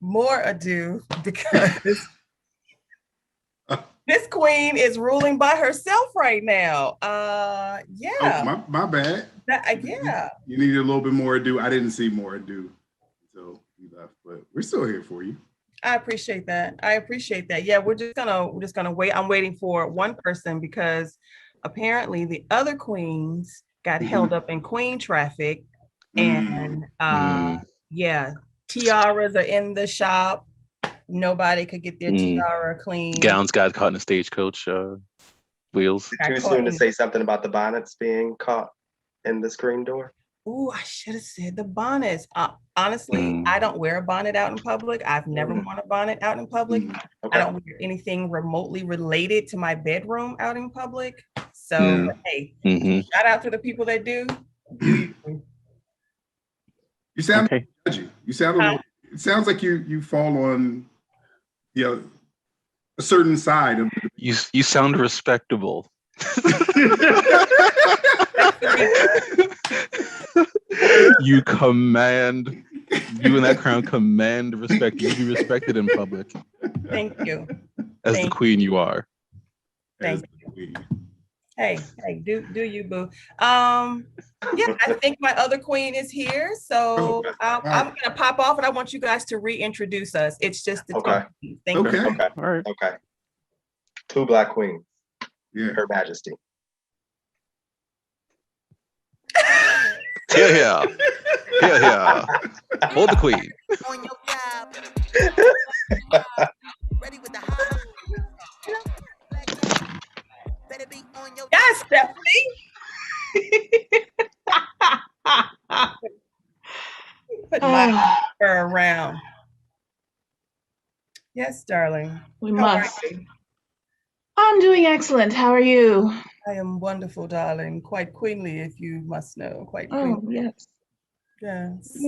more ado because this queen is ruling by herself right now. Oh, Yeah. my bad. Yeah. You needed a little bit more ado. I didn't see more ado until you left, but we're still here for you. I appreciate that. I appreciate that. Yeah, we're just gonna wait. I'm waiting for one person because apparently the other queens got held up in queen traffic, and yeah, tiaras are in the shop. Nobody could get their tiara clean. Gowns got caught in the stagecoach wheels. Too soon to say something about the bonnets being caught in the screen door. Oh, I should have said the bonnets. Honestly, I don't wear a bonnet out in public. I've never worn a bonnet out in public. Okay. I don't wear anything remotely related to my bedroom out in public. So, hey, shout out to the people that do. You sound judgy. You sound a little, it sounds like you fall on a certain side of you sound respectable. You and that crown command respect. You be respected in public. Thank you. As the queen you are. Thank you. Hey, do you, boo? Yeah, I think my other queen is here. So I'm gonna pop off and I want you guys to reintroduce us. It's just the two. Thank you. Okay. All right. Okay. Two black queens. Yeah. Her Majesty. Here. Hold the queen. Yes, Stephanie. Put my fur around. Yes, darling. We must. I'm doing excellent. How are you? I am wonderful, darling. Quite queenly, if you must know. Quite queenly. Oh, yes. Yes.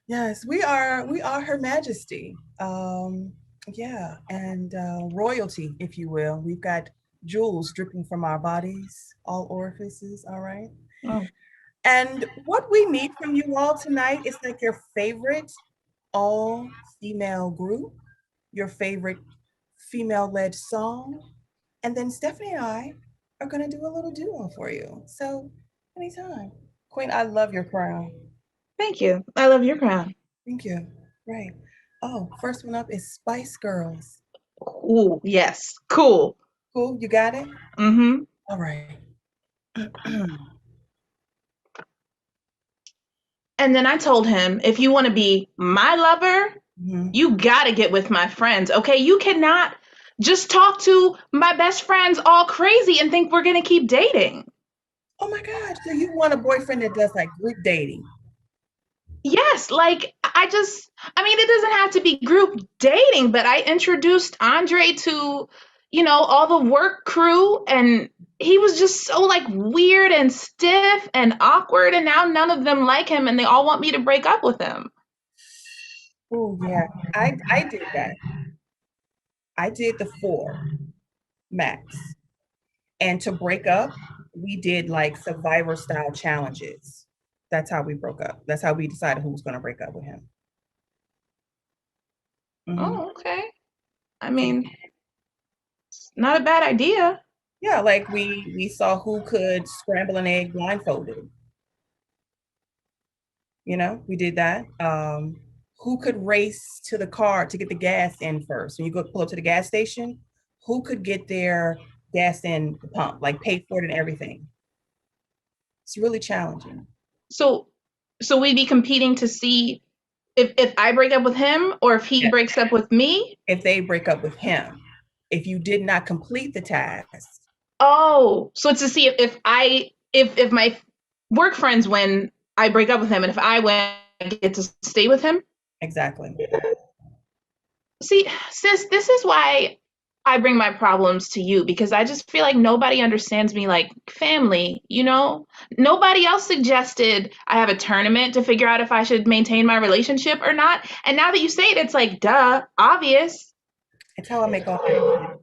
Yes, we are Her Majesty. Yeah, and royalty, if you will. We've got jewels dripping from our bodies, all orifices, all right? Oh. And what we need from you all tonight is like your favorite all-female group, your favorite female-led song, and then Stephanie and I are going to do a little duo for you. So anytime. Queen, I love your crown. Thank you. I love your crown. Thank you. Right. Oh, first one up is Spice Girls. Ooh, yes. Cool. Cool. You got it? Mm-hmm. All right. And then I told him, if you want to be my lover, you got to get with my friends. Okay. You cannot just talk to my best friends all crazy and think we're going to keep dating. Oh my God. So you want a boyfriend that does like group dating? Yes. Like it doesn't have to be group dating, but I introduced Andre to, all the work crew, and he was just so like weird and stiff and awkward. And now none of them like him and they all want me to break up with him. Oh yeah. I did that. I did the 4 max. And to break up, we did like Survivor style challenges. That's how we broke up. That's how we decided who was going to break up with him. Oh, okay. I mean, it's not a bad idea. Yeah, like we saw who could scramble an egg blindfolded. We did that. Who could race to the car to get the gas in first? When you go pull up to the gas station, who could get their gas in the pump, like pay for it and everything? It's really challenging. So we'd be competing to see if I break up with him or if he breaks up with me? If they break up with him. If you did not complete the task. Oh, so it's to see if my work friends win, I break up with him, and if I win, I get to stay with him? Exactly. See, sis, this is why I bring my problems to you, because I just feel like nobody understands me like family, Nobody else suggested I have a tournament to figure out if I should maintain my relationship or not. And now that you say it, it's like, duh, obvious. It's how I make all my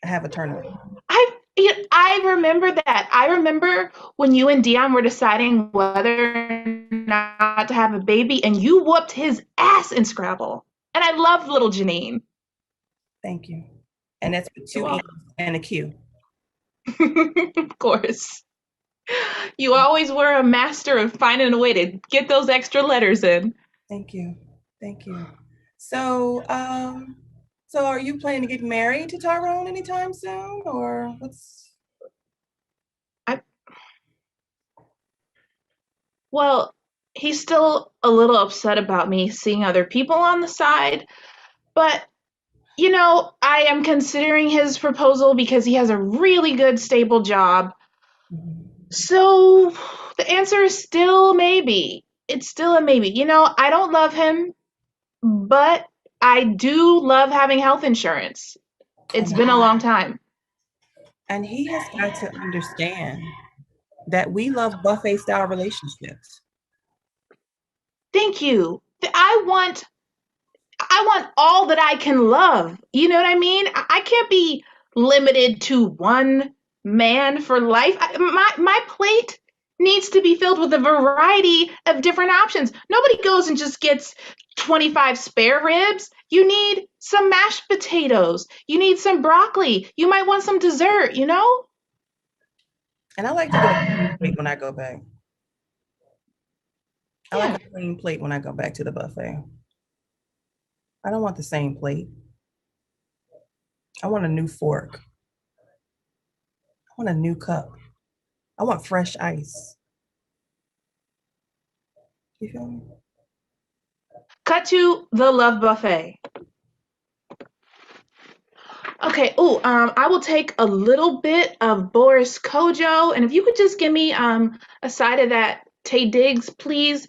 I have a tournament. I remember that. I remember when you and Dion were deciding whether or not to have a baby, and you whooped his ass in Scrabble. I love little Janine. Thank you. And that's with two E's and a Q. Of course. You always were a master of finding a way to get those extra letters in. Thank you. Thank you. So, so are you planning to get married to Tyrone anytime soon, or what's? Well, he's still a little upset about me seeing other people on the side, but you know, I am considering his proposal because he has a really good, stable job. So the answer is still maybe. It's still a maybe. You know, I don't love him, but I do love having health insurance. It's been a long time. And he has got to understand that we love buffet style relationships. Thank you. I want all that I can love. You know what I mean? I can't be limited to one man for life. My plate needs to be filled with a variety of different options. Nobody goes and just gets 25 spare ribs. You need some mashed potatoes. You need some broccoli. You might want some dessert, you know? And I like to get a clean plate when I go back. I like a clean plate when I go back to the buffet. I don't want the same plate. I want a new fork. I want a new cup. I want fresh ice. You feel me? Cut to the Love Buffet. Okay. Oh, I will take a little bit of Boris Kojo, and if you could just give me a side of that Tay Diggs, please.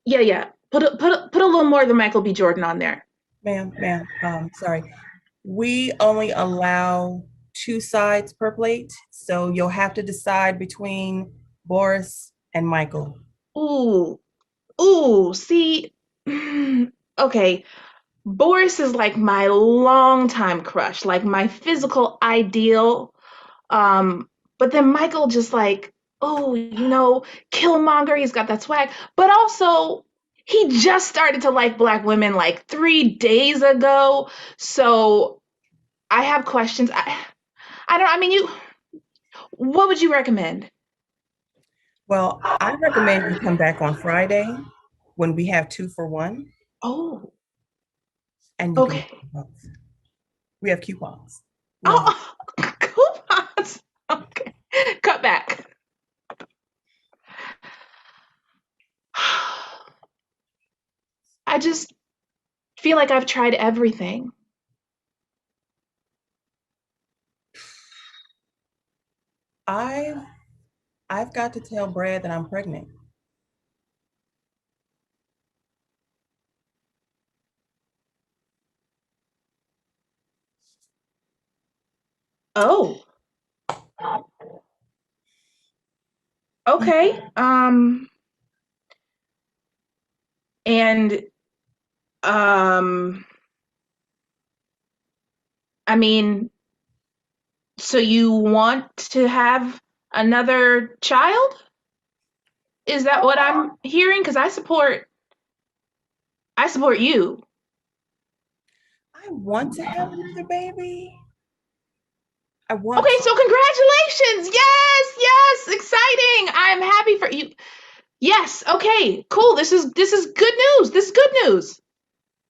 Yeah. Put a little more of the Michael B. Jordan on there. Ma'am, sorry. We only allow 2 sides per plate, so you'll have to decide between Boris and Michael. See, okay. Boris is like my longtime crush, like my physical ideal. But then Michael just like, oh, you know, Killmonger, he's got that swag. But also, he just started to like black women like 3 days ago. So I have questions. What would you recommend? Well, I recommend you come back on Friday when we have 2 for 1. Oh, And you okay. can, we have coupons. Oh, coupons. Okay. Cut back. I just feel like I've tried everything. I've got to tell Brad that I'm pregnant. Oh. Okay. And um I mean, so you want to have another child? Is that what I'm hearing? Because I support you. I want to have another baby. I want Okay, to. so congratulations. Yes, exciting. I'm happy for you. Yes, okay, cool. This is good news. This is good news.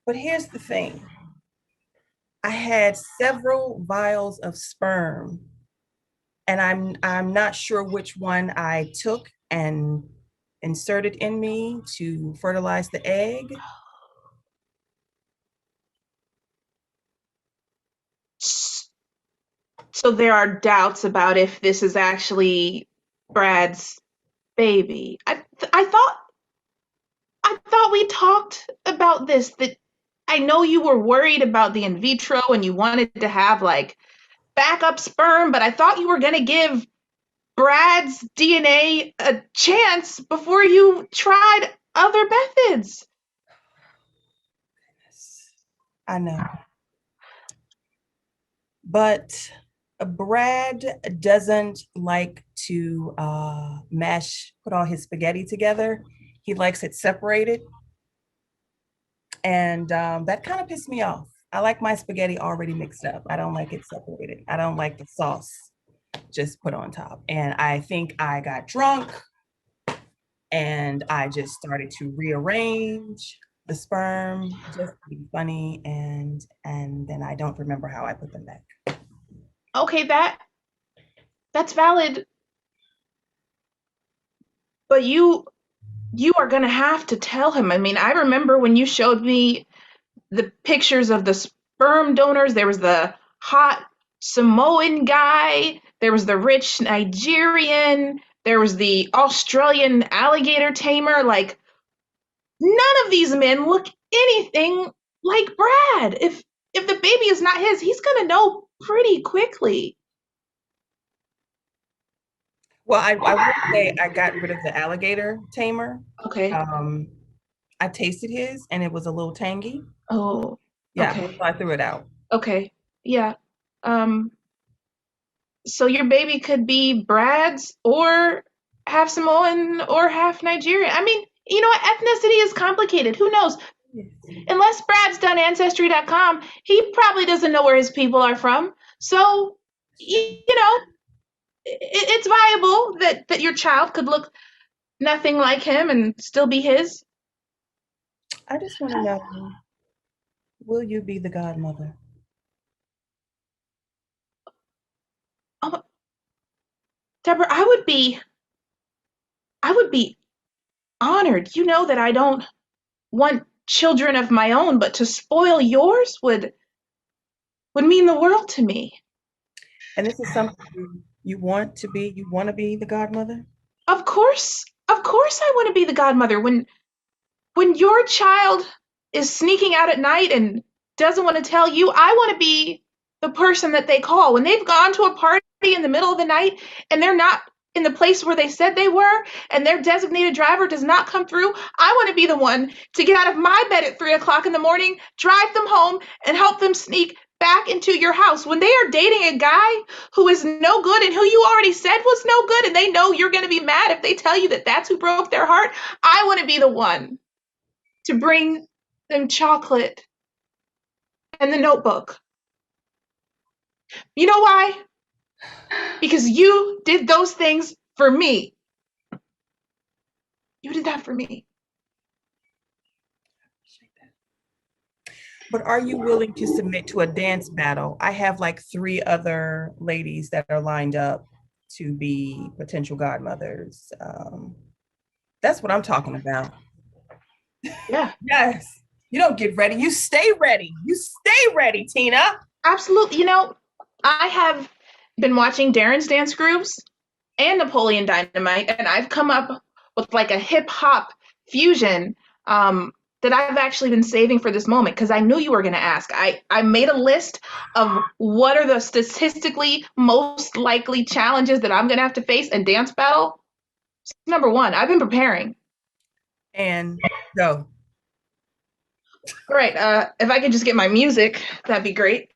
But here's the thing. I had several vials of sperm, and I'm not sure which one I took and inserted in me to fertilize the egg. So there are doubts about if this is actually Brad's baby. I thought we talked about this, that I know you were worried about the in vitro and you wanted to have like backup sperm, but I thought you were going to give Brad's DNA a chance before you tried other methods. I know. But Brad doesn't like to put all his spaghetti together. He likes it separated. And that kind of pissed me off. I like my spaghetti already mixed up. I don't like it separated. I don't like the sauce just put on top. And I think I got drunk and I just started to rearrange the sperm just to be funny, and then I don't remember how I put them back. Okay, that's valid. But you are going to have to tell him. I mean, I remember when you showed me the pictures of the sperm donors. There was the hot Samoan guy, there was the rich Nigerian, there was the Australian alligator tamer. Like, none of these men look anything like Brad. If the baby is not his, he's going to know pretty quickly. Well, I would say I got rid of the alligator tamer. Okay. I tasted his and it was a little tangy. Oh, Yeah, okay. so I threw it out. Okay. Yeah. So your baby could be Brad's or half Samoan or half Nigerian. I mean, you know what? Ethnicity is complicated. Who knows? Unless Brad's done Ancestry.com, he probably doesn't know where his people are from. So, you know, it's viable that your child could look nothing like him and still be his. I just want to know, will you be the godmother? Oh, Deborah, I would be honored. You know that I don't want children of my own, but to spoil yours would mean the world to me. And this is something you want to be, you want to be the godmother? Of course I want to be the godmother. When your child is sneaking out at night and doesn't want to tell you, I want to be the person that they call. When they've gone to a party in the middle of the night and they're not in the place where they said they were and their designated driver does not come through, I want to be the one to get out of my bed at 3 o'clock in the morning, drive them home, and help them sneak back into your house. When they are dating a guy who is no good and who you already said was no good, and they know you're going to be mad if they tell you that that's who broke their heart, I want to be the one to bring them chocolate and the notebook. You know why? Because you did those things for me. You did that for me. But are you willing to submit to a dance battle? I have like 3 other ladies that are lined up to be potential godmothers. That's what I'm talking about. Yeah. Yes. You don't get ready. You stay ready. You stay ready, Tina. Absolutely. You know, I have been watching Darren's dance groups and Napoleon Dynamite, and I've come up with like a hip hop fusion that I've actually been saving for this moment because I knew you were going to ask. I made a list of what are the statistically most likely challenges that I'm going to have to face in dance battle. Number 1, I've been preparing. And go. All right. If I could just get my music, that'd be great.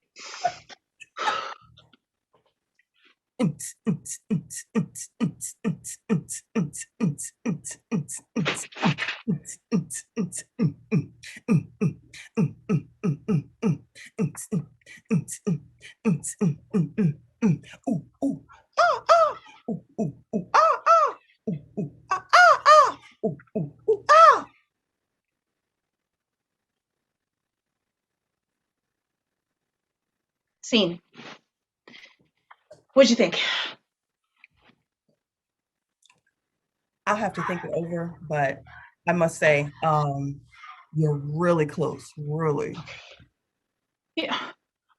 Scene. What'd you think? I'll have to think it over, but I must say, you're really close, really. Yeah.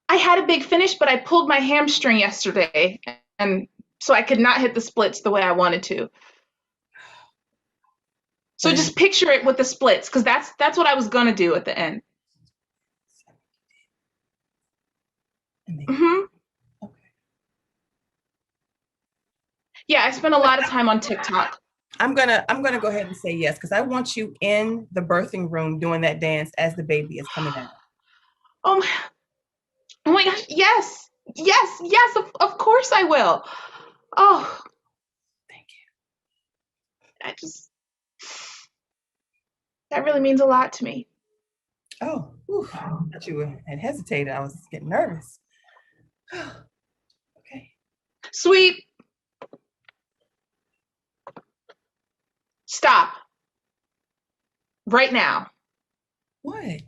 I had a big finish, but I pulled my hamstring yesterday, and so I could not hit the splits the way I wanted to. So just picture it with the splits, because that's what I was gonna do at the end. Mm-hmm. Okay. Yeah, I spent a lot of time on TikTok. I'm gonna go ahead and say yes, because I want you in the birthing room doing that dance as the baby is coming out. Oh my gosh, yes, of course I will. Oh, Thank you. that really means a lot to me. Oh, whew. I thought you had hesitated. I was getting nervous. Okay. Sweet, stop right now. What?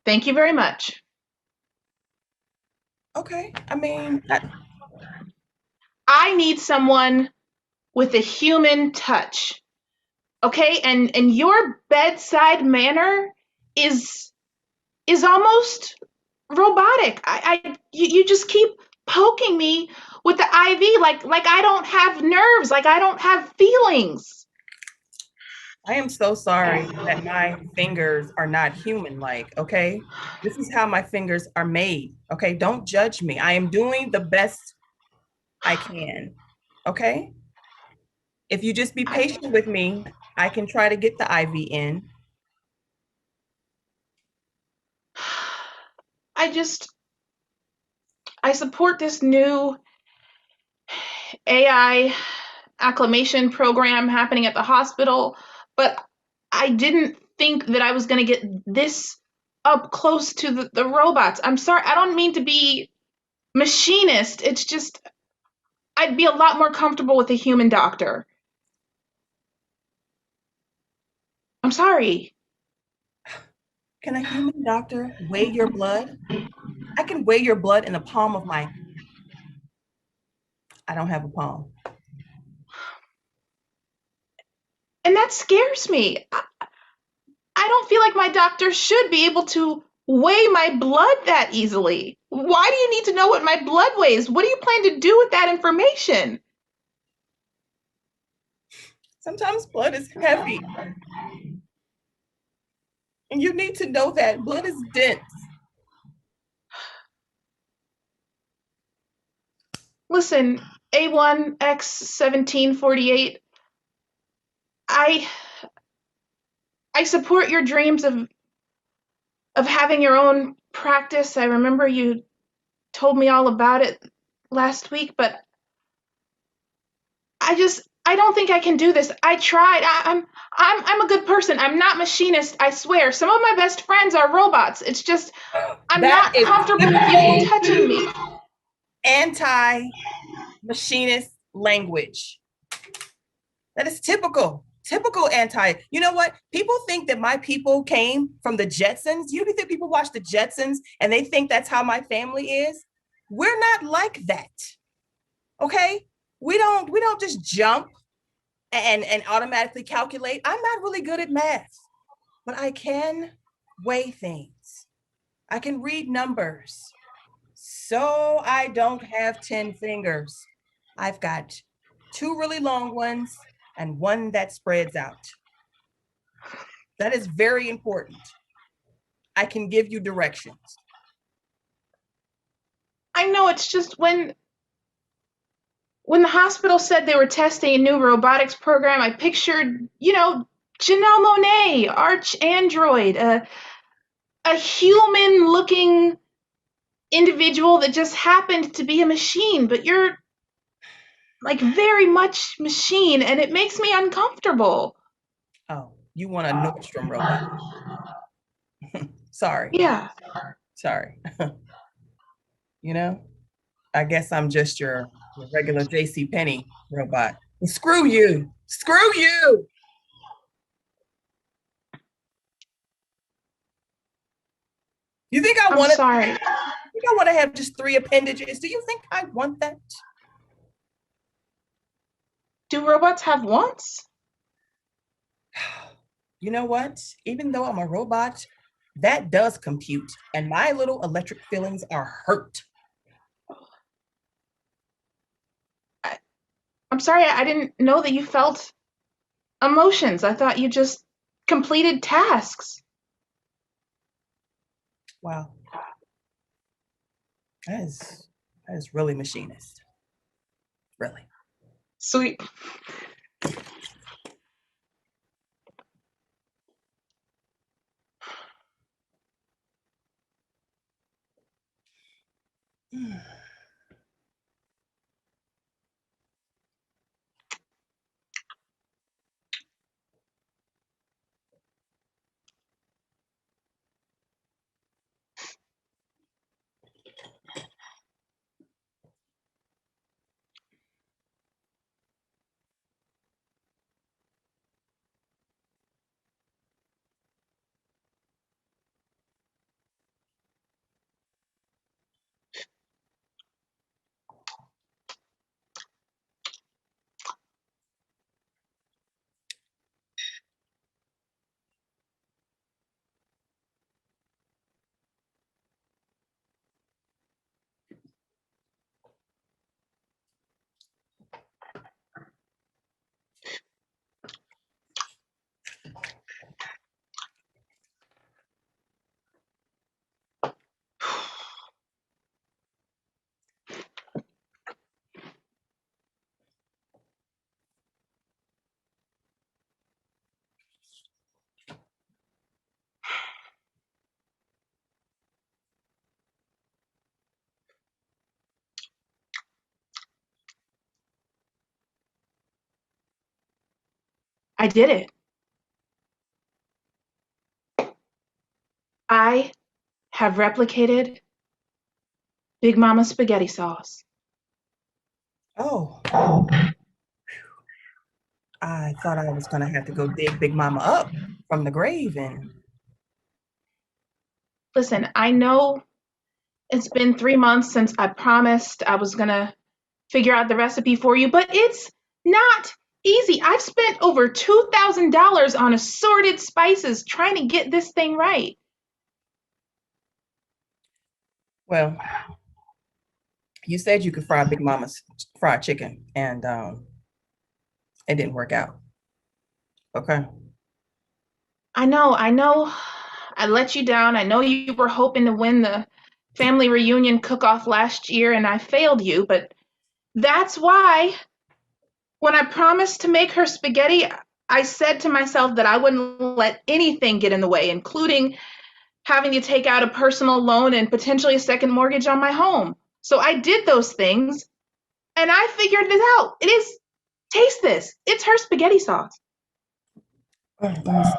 Thank you very much. Okay. I mean, I need someone with a human touch. Okay? And your bedside manner is almost robotic. You just keep poking me with the IV like I don't have nerves, like I don't have feelings. I am so sorry that my fingers are not human-like, okay? This is how my fingers are made, okay? Don't judge me. I am doing the best I can, okay? If you just be patient with me, I can try to get the IV in. I just I support this new AI acclimation program happening at the hospital, but I didn't think that I was going to get this up close to the robots. I'm sorry, I don't mean to be machinist. It's just, I'd be a lot more comfortable with a human doctor. I'm sorry. Can a human doctor weigh your blood? I can weigh your blood in the palm of my, I don't have a palm. And that scares me. I don't feel like my doctor should be able to weigh my blood that easily. Why do you need to know what my blood weighs? What do you plan to do with that information? Sometimes blood is heavy. And you need to know that blood is dense. Listen, A1X1748, I I support your dreams of having your own practice. I remember you told me all about it last week, but I don't think I can do this. I tried. I'm a good person. I'm not machinist, I swear. Some of my best friends are robots. It's just I'm That not is comfortable with you typical touching me. anti-machinist language. That is typical anti. You know what? People think that my people came from the Jetsons. You think people watch the Jetsons and they think that's how my family is? We're not like that. Okay? We don't just jump and automatically calculate. I'm not really good at math, but I can weigh things. I can read numbers. So I don't have 10 fingers. I've got two really long ones and one that spreads out. That is very important. I can give you directions. I know it's just when the hospital said they were testing a new robotics program, I pictured, Janelle Monet, arch android, a human looking individual that just happened to be a machine, but you're like very much machine and it makes me uncomfortable. Oh, you want a Nordstrom robot. Sorry. Yeah. Sorry. You know, I guess I'm just your regular JC Penney robot. And screw you. Screw you. You think I I'm want to sorry. think I want to have just three appendages? Do you think I want that? Do robots have wants? You know what? Even though I'm a robot, that does compute, and my little electric feelings are hurt. I'm sorry, I didn't know that you felt emotions. I thought you just completed tasks. Wow, that is really machinist. Really. Sweet. I did it. I have replicated Big Mama spaghetti sauce. Oh, I thought I was going to have to go dig Big Mama up from the grave. And Listen, I know it's been 3 months since I promised I was going to figure out the recipe for you, but it's not easy. I've spent over $2,000 on assorted spices trying to get this thing right. well, you said you could fry Big Mama's fried chicken, and it didn't work out. Okay. I know. I let you down. I know you were hoping to win the family reunion cook-off last year, and I failed you, but that's why when I promised to make her spaghetti, I said to myself that I wouldn't let anything get in the way, including having to take out a personal loan and potentially a second mortgage on my home. So I did those things, and I figured it out. It is, taste this. It's her spaghetti sauce. Oh, let me see.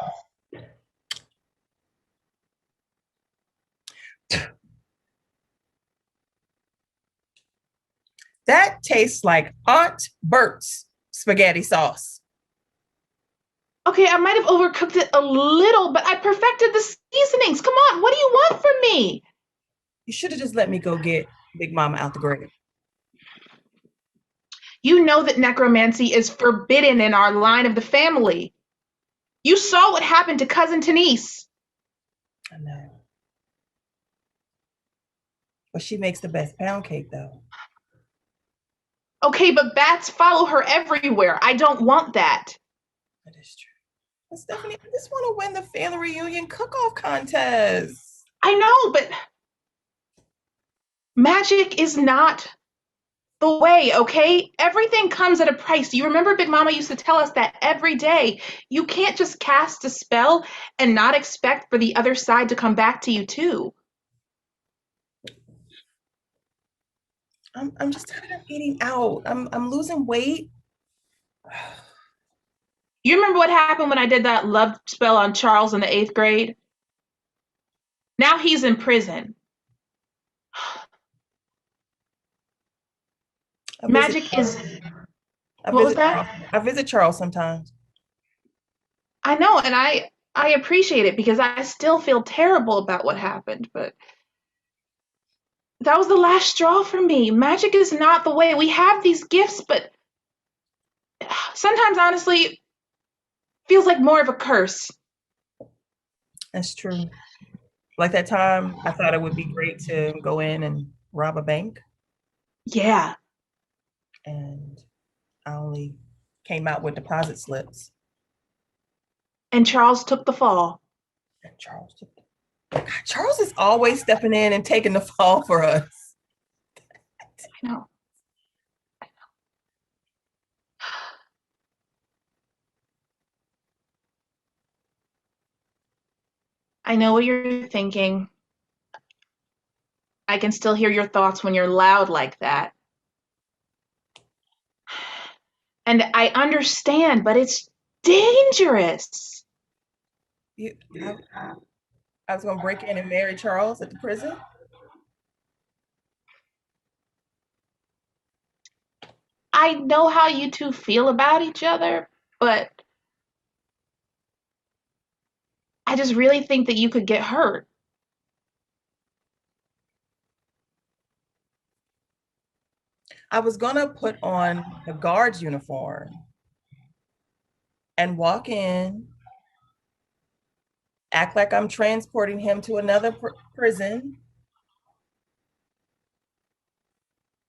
That tastes like Aunt Bert's spaghetti sauce. Okay, I might have overcooked it a little, but I perfected the seasonings. Come on, what do you want from me? You should have just let me go get Big Mama out the grave. You know that necromancy is forbidden in our line of the family. You saw what happened to cousin Denise. I know. But she makes the best pound cake, though. Okay, but bats follow her everywhere. I don't want that. That is true. But Stephanie, I just want to win the family reunion cook-off contest. I know, but magic is not the way, okay? Everything comes at a price. You remember Big Mama used to tell us that every day. You can't just cast a spell and not expect for the other side to come back to you too. I'm just tired of eating out. I'm losing weight. You remember what happened when I did that love spell on Charles in the 8th grade? Now he's in prison. Magic is. What was that? I visit Charles sometimes. I know, and I appreciate it because I still feel terrible about what happened, but that was the last straw for me. Magic is not the way. We have these gifts, but sometimes, honestly, feels like more of a curse. That's true. Like that time, I thought it would be great to go in and rob a bank. Yeah. And I only came out with deposit slips. And Charles took the fall. And Charles is always stepping in and taking the fall for us. I know. I know what you're thinking. I can still hear your thoughts when you're loud like that. And I understand, but it's dangerous. I was going to break in and marry Charles at the prison. I know how you two feel about each other, but I just really think that you could get hurt. I was going to put on the guard's uniform and walk in, act like I'm transporting him to another prison.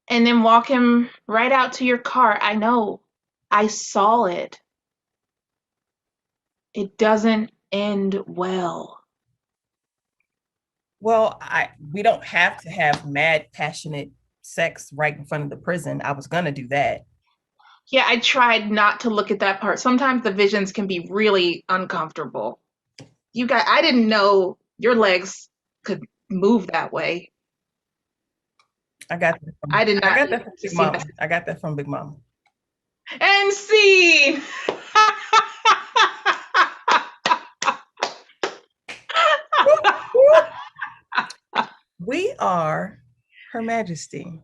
And then walk him right out to your car. I know. I saw it. It doesn't end well. Well, we don't have to have mad, passionate sex right in front of the prison. I was going to do that. Yeah, I tried not to look at that part. Sometimes the visions can be really uncomfortable. I didn't know your legs could move that way. I got that from, I did not. I got that from Big Mama. I got that from Big Mama. And scene. are Her Majesty,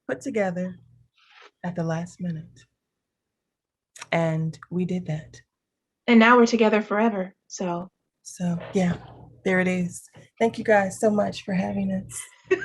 put together at the last minute. And we did that. And now we're together forever. So yeah, there it is. Thank you guys so much for having us.